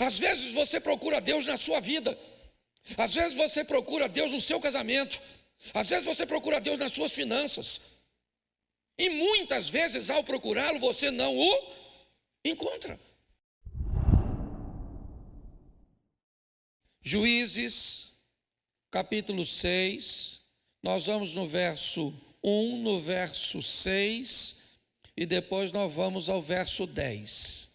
Às vezes você procura Deus na sua vida, às vezes você procura Deus no seu casamento, às vezes você procura Deus nas suas finanças, e muitas vezes ao procurá-lo você não o encontra. Juízes, capítulo 6, nós vamos no verso 1, no verso 6 e depois nós vamos ao verso 10.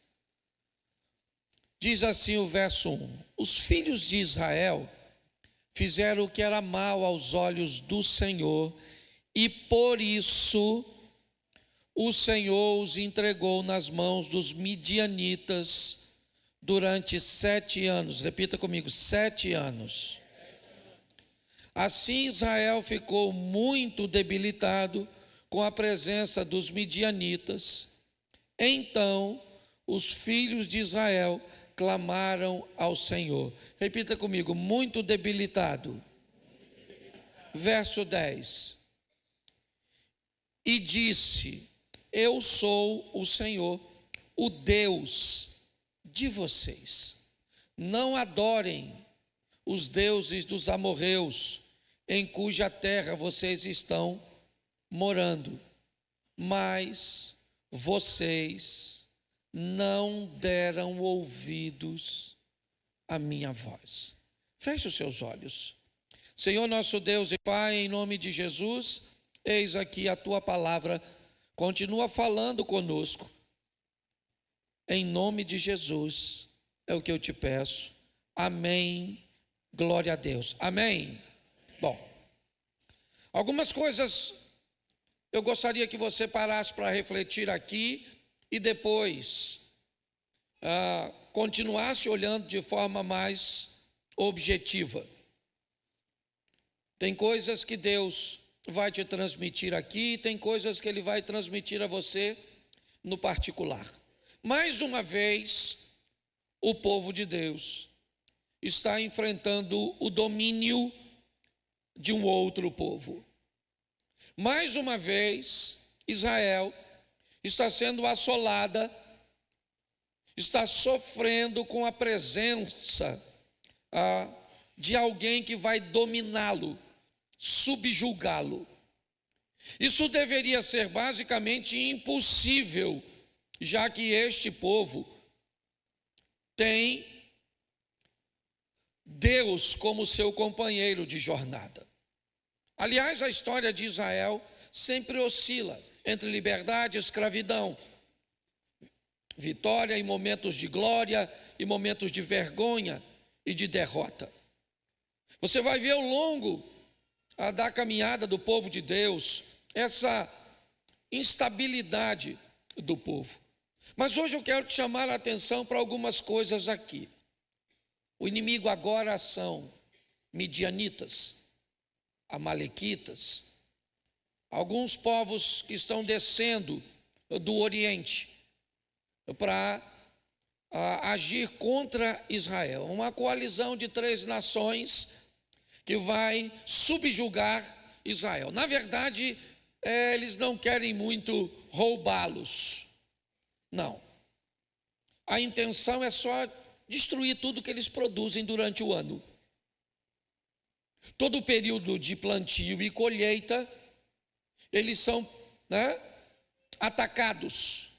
Diz assim o verso 1: os filhos de Israel fizeram o que era mal aos olhos do Senhor, e por isso o Senhor os entregou nas mãos dos midianitas durante 7 anos. Repita comigo: 7 anos. Assim Israel ficou muito debilitado com a presença dos midianitas. Então os filhos de Israel clamaram ao Senhor. Repita comigo: muito debilitado. Verso 10: e disse: eu sou o Senhor, o Deus de vocês. Não adorem os deuses dos amorreus, em cuja terra vocês estão morando. Mas vocês não deram ouvidos à minha voz. Feche os seus olhos. Senhor nosso Deus e Pai, em nome de Jesus, eis aqui a tua palavra, continua falando conosco. Em nome de Jesus, é o que eu te peço. Amém. Glória a Deus. Amém. Bom, algumas coisas eu gostaria que você parasse para refletir aqui e depois continuasse olhando de forma mais objetiva. Tem coisas que Deus vai te transmitir aqui, tem coisas que Ele vai transmitir a você no particular. Mais uma vez, o povo de Deus está enfrentando o domínio de um outro povo. Mais uma vez, Israel está sendo assolada, está sofrendo com a presença de alguém que vai dominá-lo, subjugá-lo. Isso deveria ser basicamente impossível, já que este povo tem Deus como seu companheiro de jornada. Aliás, a história de Israel sempre oscila entre liberdade e escravidão, vitória em momentos de glória e momentos de vergonha e de derrota. Você vai ver ao longo da caminhada do povo de Deus essa instabilidade do povo. Mas hoje eu quero te chamar a atenção para algumas coisas aqui. O inimigo agora são midianitas, amalequitas, alguns povos que estão descendo do Oriente para agir contra Israel. Uma coalizão de 3 nações que vai subjugar Israel. Na verdade, eles não querem muito roubá-los. Não. A intenção é só destruir tudo que eles produzem durante o ano. Todo o período de plantio e colheita, eles são atacados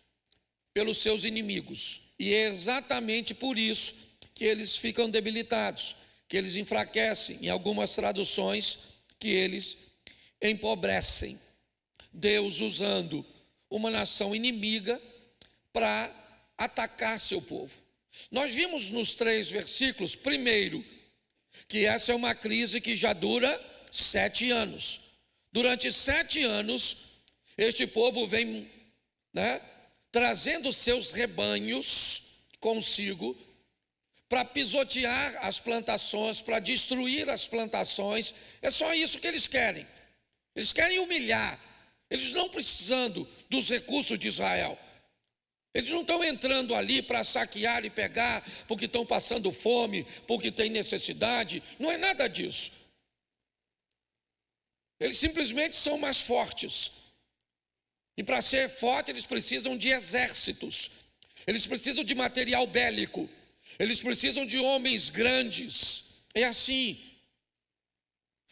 pelos seus inimigos. E é exatamente por isso que eles ficam debilitados, que eles enfraquecem, em algumas traduções, que eles empobrecem. Deus usando uma nação inimiga para atacar seu povo. Nós vimos nos 3 versículos, primeiro, que essa é uma crise que já dura 7 anos. Durante 7 anos, este povo vem trazendo seus rebanhos consigo para pisotear as plantações, para destruir as plantações. É só isso que eles querem. Eles querem humilhar. Eles não precisando dos recursos de Israel. Eles não estão entrando ali para saquear e pegar porque estão passando fome, porque tem necessidade. Não é nada disso. Eles simplesmente são mais fortes. E para ser forte eles precisam de exércitos. Eles precisam de material bélico. Eles precisam de homens grandes. É assim.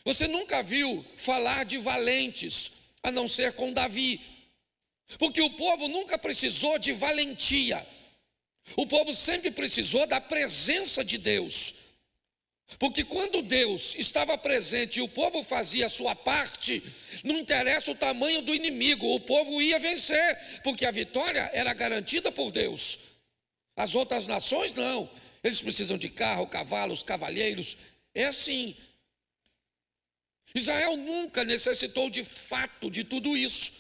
Você nunca viu falar de valentes, a não ser com Davi. Porque o povo nunca precisou de valentia. O povo sempre precisou da presença de Deus. Porque quando Deus estava presente e o povo fazia a sua parte, não interessa o tamanho do inimigo, o povo ia vencer, porque a vitória era garantida por Deus. As outras nações não, eles precisam de carro, cavalos, cavalheiros, é assim. Israel nunca necessitou de fato de tudo isso,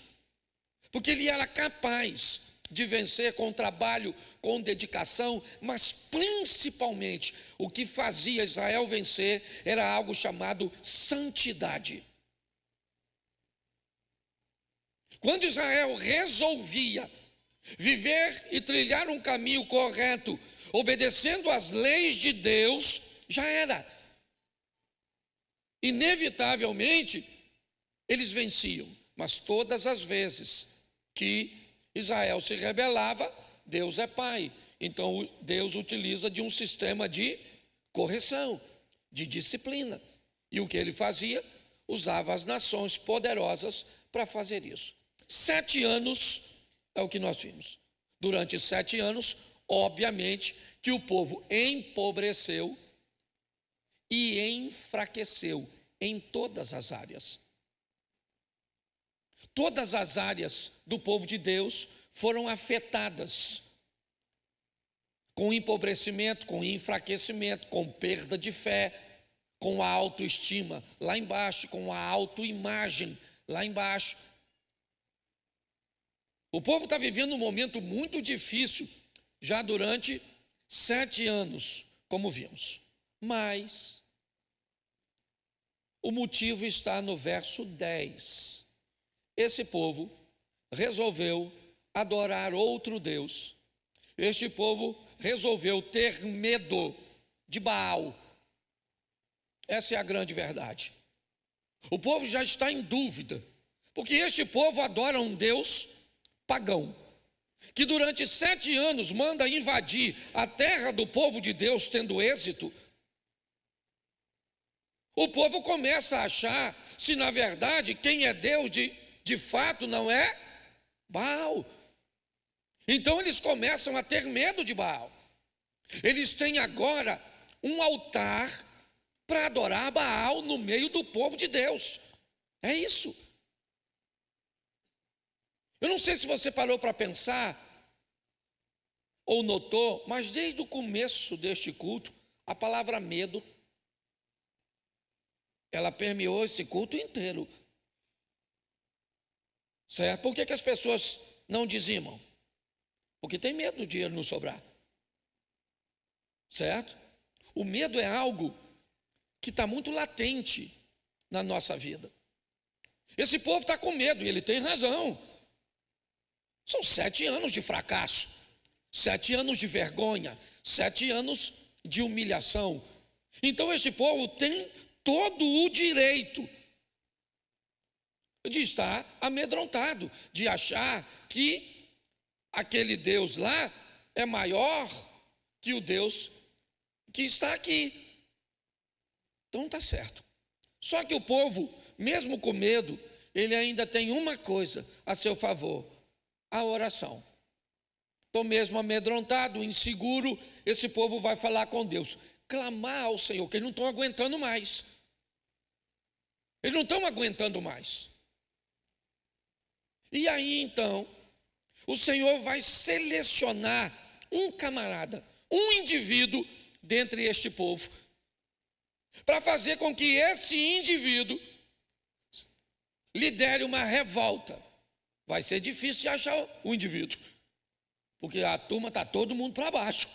porque ele era capaz de vencer com trabalho, com dedicação, mas principalmente o que fazia Israel vencer era algo chamado santidade. Quando Israel resolvia viver e trilhar um caminho correto, obedecendo às leis de Deus, já era. Inevitavelmente, eles venciam, mas todas as vezes que Israel se rebelava, Deus é pai. Então Deus utiliza de um sistema de correção, de disciplina. E o que ele fazia? Usava as nações poderosas para fazer isso. 7 anos é o que nós vimos. Durante 7 anos, obviamente, que o povo empobreceu e enfraqueceu em todas as áreas. Todas as áreas do povo de Deus foram afetadas com empobrecimento, com enfraquecimento, com perda de fé, com a autoestima lá embaixo, com a autoimagem lá embaixo. O povo está vivendo um momento muito difícil já durante 7 anos, como vimos. Mas o motivo está no verso 10. Esse povo resolveu adorar outro Deus. Este povo resolveu ter medo de Baal. Essa é a grande verdade. O povo já está em dúvida, porque este povo adora um Deus pagão, que durante 7 anos manda invadir a terra do povo de Deus, tendo êxito. O povo começa a achar se na verdade quem é Deus de fato não é Baal. Então eles começam a ter medo de Baal. Eles têm agora um altar para adorar Baal no meio do povo de Deus. É isso. Eu não sei se você parou para pensar ou notou, mas desde o começo deste culto, a palavra medo, ela permeou esse culto inteiro. Certo? Por que as pessoas não dizimam? Porque tem medo do dinheiro não sobrar. Certo? O medo é algo que está muito latente na nossa vida. Esse povo está com medo e ele tem razão. São 7 anos de fracasso, 7 anos de vergonha, 7 anos de humilhação. Então este povo tem todo o direito de estar amedrontado, de achar que aquele Deus lá é maior que o Deus que está aqui. Então está certo. Só que o povo, mesmo com medo, ele ainda tem uma coisa a seu favor: a oração. Então, mesmo amedrontado, inseguro, esse povo vai falar com Deus, clamar ao Senhor, que eles não estão aguentando mais. Eles não estão aguentando mais. E aí, então, o Senhor vai selecionar um camarada, um indivíduo dentre este povo, para fazer com que esse indivíduo lidere uma revolta. Vai ser difícil de achar o indivíduo, porque a turma está todo mundo para baixo.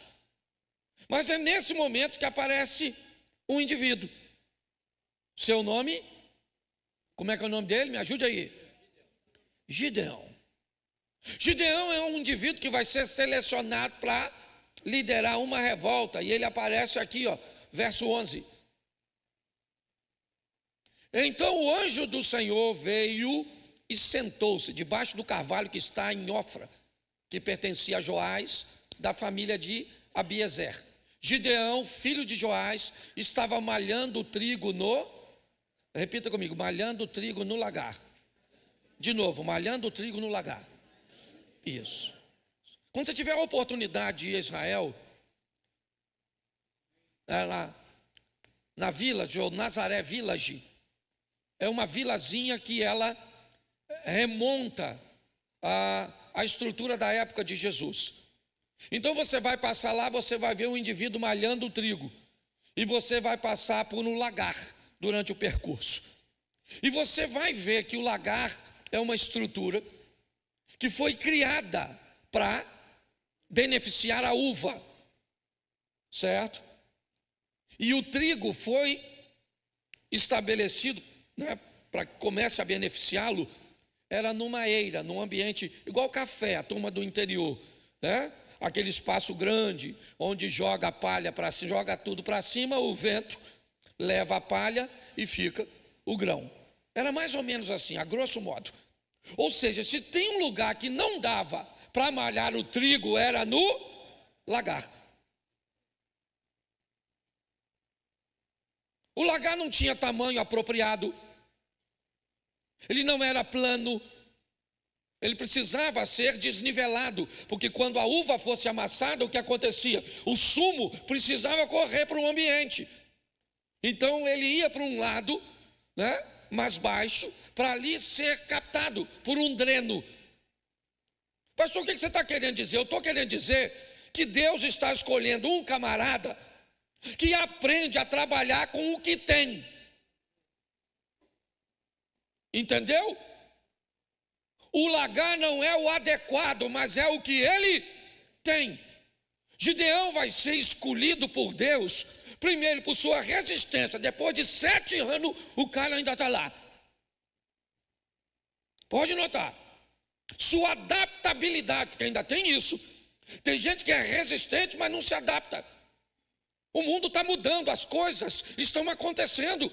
Mas é nesse momento que aparece um indivíduo. Seu nome? Como é que é o nome dele? Me ajude aí. Gideão. Gideão é um indivíduo que vai ser selecionado para liderar uma revolta. E ele aparece aqui, ó, verso 11. Então o anjo do Senhor veio e sentou-se debaixo do carvalho que está em Ofra, que pertencia a Joás, da família de Abiezer, Gideão, filho de Joás, estava malhando o trigo repita comigo, malhando o trigo no lagar. De novo, malhando o trigo no lagar. Isso. Quando você tiver a oportunidade de ir a Israel, lá na Village, ou Nazaré Village, é uma vilazinha que ela remonta a estrutura da época de Jesus. Então você vai passar lá, você vai ver um indivíduo malhando o trigo, e você vai passar por um lagar durante o percurso, e você vai ver que o lagar é uma estrutura que foi criada para beneficiar a uva, certo? E o trigo foi estabelecido, né, para que comece a beneficiá-lo, era numa eira, num ambiente igual café, a turma do interior, né? Aquele espaço grande, onde joga a palha para cima, joga tudo para cima, o vento leva a palha e fica o grão. Era mais ou menos assim, a grosso modo. Ou seja, se tem um lugar que não dava para malhar o trigo, era no lagar. O lagar não tinha tamanho apropriado, ele não era plano, ele precisava ser desnivelado, porque quando a uva fosse amassada, o que acontecia? O sumo precisava correr para o ambiente. Então ele ia para um lado, né, mais baixo, para ali ser captado por um dreno. Pastor, o que você está querendo dizer? Eu estou querendo dizer que Deus está escolhendo um camarada que aprende a trabalhar com o que tem. Entendeu? O lagar não é o adequado, mas é o que ele tem. Gideão vai ser escolhido por Deus, primeiro por sua resistência, depois de 7 anos o cara ainda está lá. Pode notar, sua adaptabilidade, porque ainda tem isso. Tem gente que é resistente, mas não se adapta. O mundo está mudando, as coisas estão acontecendo.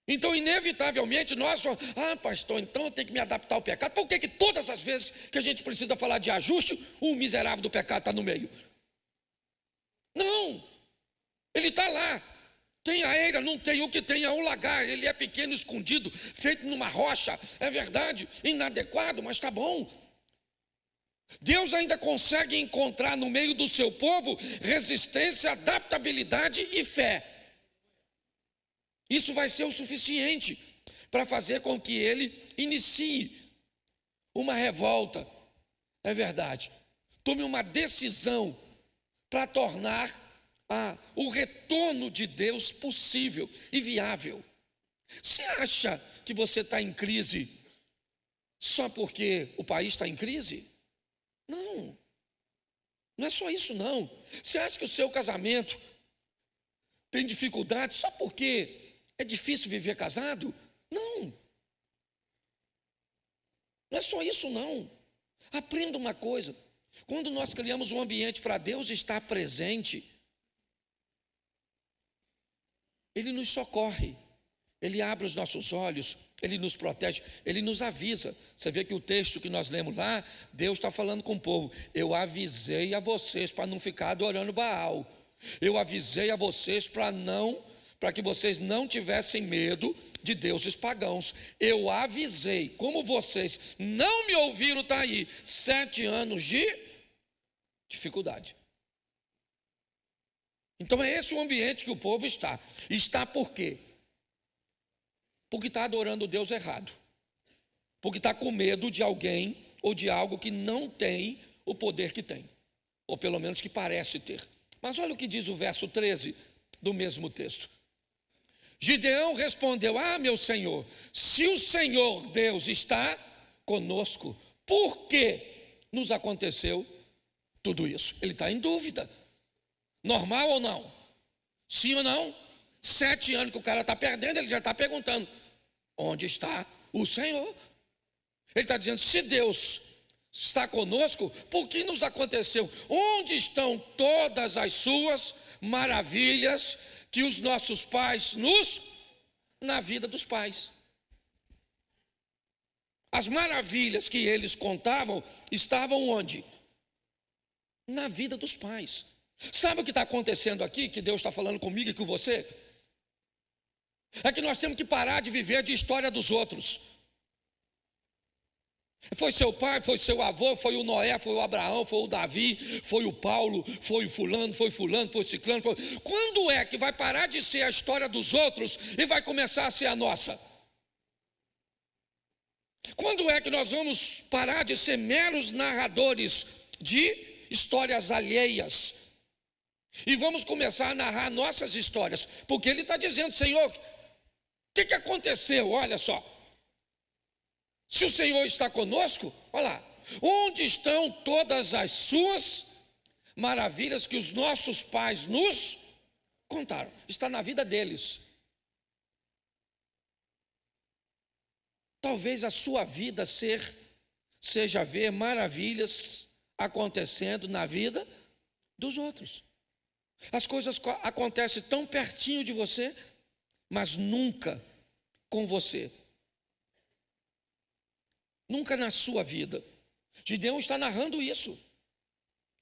Então, inevitavelmente, nós falamos, pastor, então eu tenho que me adaptar ao pecado. Por que todas as vezes que a gente precisa falar de ajuste, o miserável do pecado está no meio? Não, ele está lá. Tem a eira, não tem, o que tem é um lagar, ele é pequeno, escondido, feito numa rocha, é verdade, inadequado, mas está bom. Deus ainda consegue encontrar no meio do seu povo resistência, adaptabilidade e fé. Isso vai ser o suficiente para fazer com que ele inicie uma revolta, é verdade. Tome uma decisão para tornar o retorno de Deus possível e viável. Você acha que você está em crise só porque o país está em crise? Não, não é só isso não. Você acha que o seu casamento tem dificuldade só porque é difícil viver casado? Não, não é só isso não. Aprenda uma coisa, quando nós criamos um ambiente para Deus estar presente, Ele nos socorre, Ele abre os nossos olhos, Ele nos protege, Ele nos avisa. Você vê que o texto que nós lemos lá, Deus está falando com o povo, eu avisei a vocês para não ficar adorando Baal, eu avisei a vocês para que vocês não tivessem medo de deuses pagãos, eu avisei, como vocês não me ouviram, está aí, 7 anos de dificuldade. Então é esse o ambiente que o povo está. Está por quê? Porque está adorando o Deus errado. Porque está com medo de alguém ou de algo que não tem o poder que tem. Ou pelo menos que parece ter. Mas olha o que diz o verso 13 do mesmo texto. Gideão respondeu, meu Senhor, se o Senhor Deus está conosco, por que nos aconteceu tudo isso? Ele está em dúvida. Normal ou não? Sim ou não? 7 anos que o cara está perdendo, ele já está perguntando, onde está o Senhor? Ele está dizendo, se Deus está conosco, por que nos aconteceu? Onde estão todas as suas maravilhas que os nossos pais na vida dos pais? As maravilhas que eles contavam estavam onde? Na vida dos pais. Sabe o que está acontecendo aqui, que Deus está falando comigo e com você? É que nós temos que parar de viver de história dos outros. Foi seu pai, foi seu avô, foi o Noé, foi o Abraão, foi o Davi, foi o Paulo, foi o fulano, foi ciclano. Quando é que vai parar de ser a história dos outros e vai começar a ser a nossa? Quando é que nós vamos parar de ser meros narradores de histórias alheias e vamos começar a narrar nossas histórias? Porque ele está dizendo: Senhor, o que aconteceu? Olha só, se o Senhor está conosco, olha lá, onde estão todas as suas maravilhas que os nossos pais nos contaram? Está na vida deles. Talvez a sua vida seja ver maravilhas acontecendo na vida dos outros. As coisas acontecem tão pertinho de você, mas nunca com você. Nunca na sua vida. Gideão está narrando isso.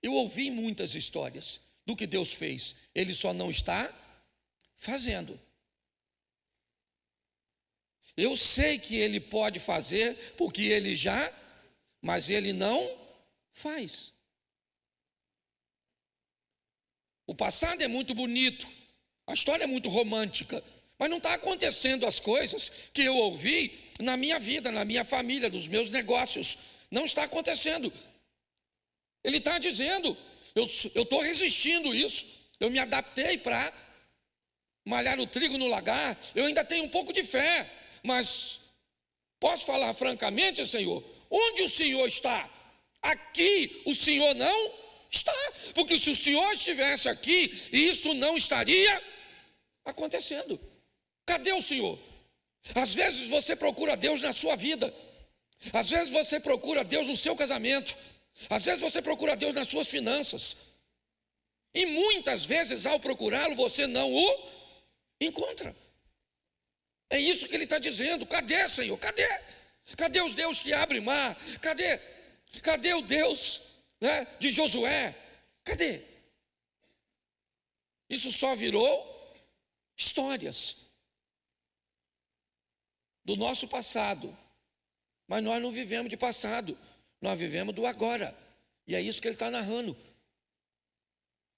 Eu ouvi muitas histórias do que Deus fez. Ele só não está fazendo. Eu sei que ele pode fazer, porque ele já, mas ele não faz. O passado é muito bonito, a história é muito romântica, mas não está acontecendo as coisas que eu ouvi na minha vida, na minha família, nos meus negócios. Não está acontecendo. Ele está dizendo: eu estou resistindo isso, eu me adaptei para malhar o trigo no lagar, eu ainda tenho um pouco de fé, mas posso falar francamente, Senhor, onde o Senhor está? Aqui o Senhor não está, porque se o Senhor estivesse aqui, isso não estaria acontecendo. Cadê o Senhor? Às vezes você procura Deus na sua vida, às vezes você procura Deus no seu casamento, às vezes você procura Deus nas suas finanças, e muitas vezes ao procurá-lo você não o encontra. É isso que ele está dizendo. Cadê, Senhor? Cadê? Cadê os Deus que abre mar? Cadê o Deus, né, de Josué? Cadê? Isso só virou histórias do nosso passado, mas nós não vivemos de passado, nós vivemos do agora, e é isso que ele está narrando.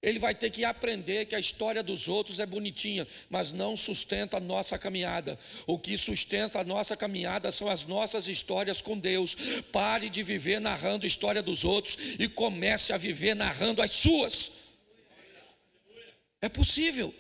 Ele vai ter que aprender que a história dos outros é bonitinha, mas não sustenta a nossa caminhada. O que sustenta a nossa caminhada são as nossas histórias com Deus. Pare de viver narrando a história dos outros e comece a viver narrando as suas. É possível.